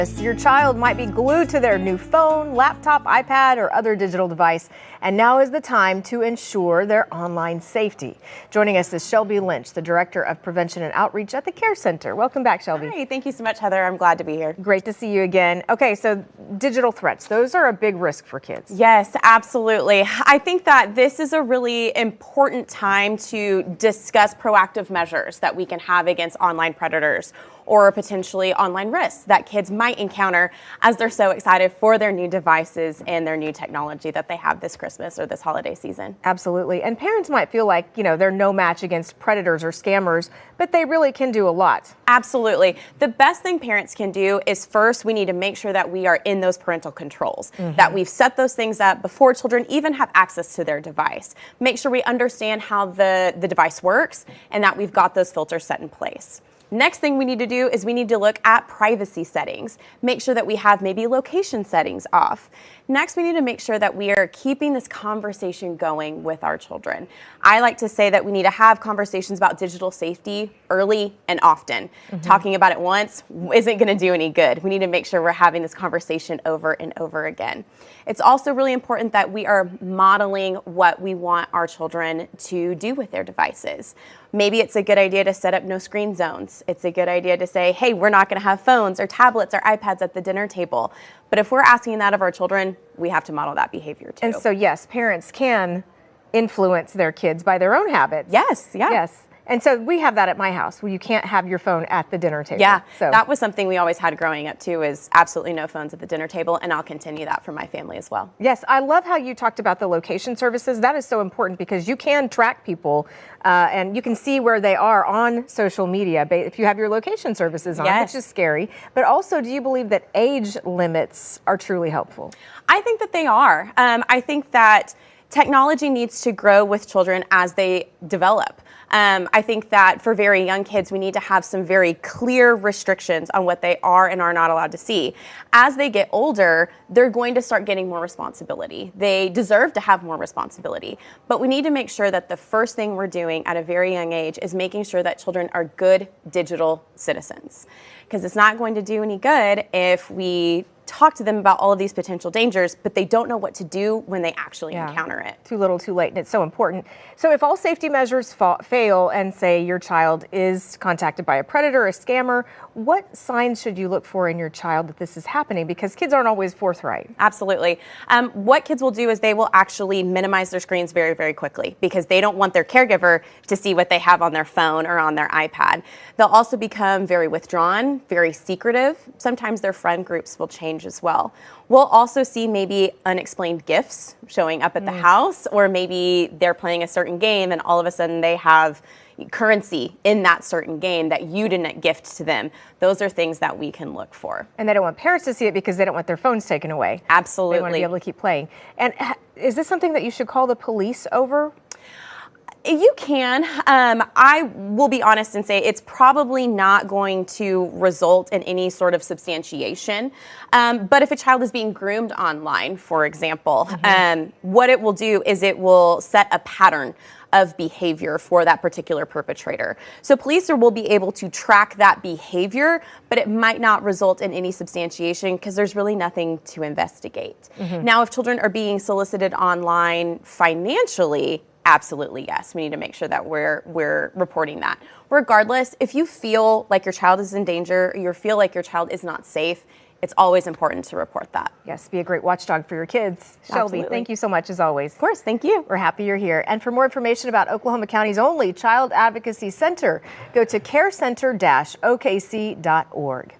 Your child might be glued to their new phone, laptop, iPad, or other digital device, and now is the time to ensure their online safety. Joining us is Shelby Lynch, the Director of Prevention and Outreach at the Care Center. Welcome back, Shelby. Hi, thank you so much, Heather. I'm glad to be here. Great to see you again. Okay, so digital threats, those are a big risk for kids. Yes, absolutely. I think that this is a really important time to discuss proactive measures that we can have against online predators or potentially online risks that kids might encounter as they're so excited for their new devices and their new technology that they have this Christmas or this holiday season. Absolutely. And parents might feel like, you know, they're no match against predators or scammers, but they really can do a lot. Absolutely. The best thing parents can do is first, we need to make sure that we are in those parental controls, that we've set those things up before children even have access to their device. Make sure we understand how the device works and that we've got those filters set in place. Next thing we need to do is we need to look at privacy settings. Make sure that we have maybe location settings off. Next, we need to make sure that we are keeping this conversation going with our children. I like to say that we need to have conversations about digital safety early and often. Talking about it once isn't going to do any good. We need to make sure we're having this conversation over and over again. It's also really important that we are modeling what we want our children to do with their devices. Maybe it's a good idea to set up no screen zones. It's a good idea to say, hey, we're not going to have phones or tablets or iPads at the dinner table. But if we're asking that of our children, we have to model that behavior too. And so, yes, parents can influence their kids by their own habits. Yes, yeah. Yes. And so we have that at my house where you can't have your phone at the dinner table. Yeah, so that was something we always had growing up too, is absolutely no phones at the dinner table, and I'll continue that for my family as well. Yes, I love how you talked about the location services. That is so important because you can track people and you can see where they are on social media if you have your location services on, which is scary. But also, do you believe that age limits are truly helpful? I think that they are. I think that technology needs to grow with children as they develop. I think that for very young kids, we need to have some very clear restrictions on what they are and are not allowed to see. As they get older, they're going to start getting more responsibility. They deserve to have more responsibility. But we need to make sure that the first thing we're doing at a very young age is making sure that children are good digital citizens. Because it's not going to do any good if we talk to them about all of these potential dangers, but they don't know what to do when they actually encounter it. Too little, too late, and it's so important. So if all safety measures fail and say your child is contacted by a predator, a scammer, what signs should you look for in your child that this is happening? Because kids aren't always forthright. Absolutely. What kids will do is they will actually minimize their screens very, very quickly because they don't want their caregiver to see what they have on their phone or on their iPad. They'll also become very withdrawn, very secretive. Sometimes their friend groups will change as well. We'll also see maybe unexplained gifts showing up at the house, or maybe they're playing a certain game and all of a sudden they have currency in that certain game that you didn't gift to them. Those are things that we can look for. And they don't want parents to see it because they don't want their phones taken away. Absolutely. They want to be able to keep playing. And is this something that you should call the police over? You can. I will be honest and say it's probably not going to result in any sort of substantiation. But if a child is being groomed online, for example, what it will do is it will set a pattern of behavior for that particular perpetrator. So police will be able to track that behavior, but it might not result in any substantiation because there's really nothing to investigate. Now, if children are being solicited online financially, absolutely, yes. We need to make sure that we're reporting that. Regardless, if you feel like your child is in danger, or you feel like your child is not safe, it's always important to report that. Yes, be a great watchdog for your kids. Shelby, thank you so much as always. Of course, thank you. We're happy you're here. And for more information about Oklahoma County's only Child Advocacy Center, go to carecenter-okc.org.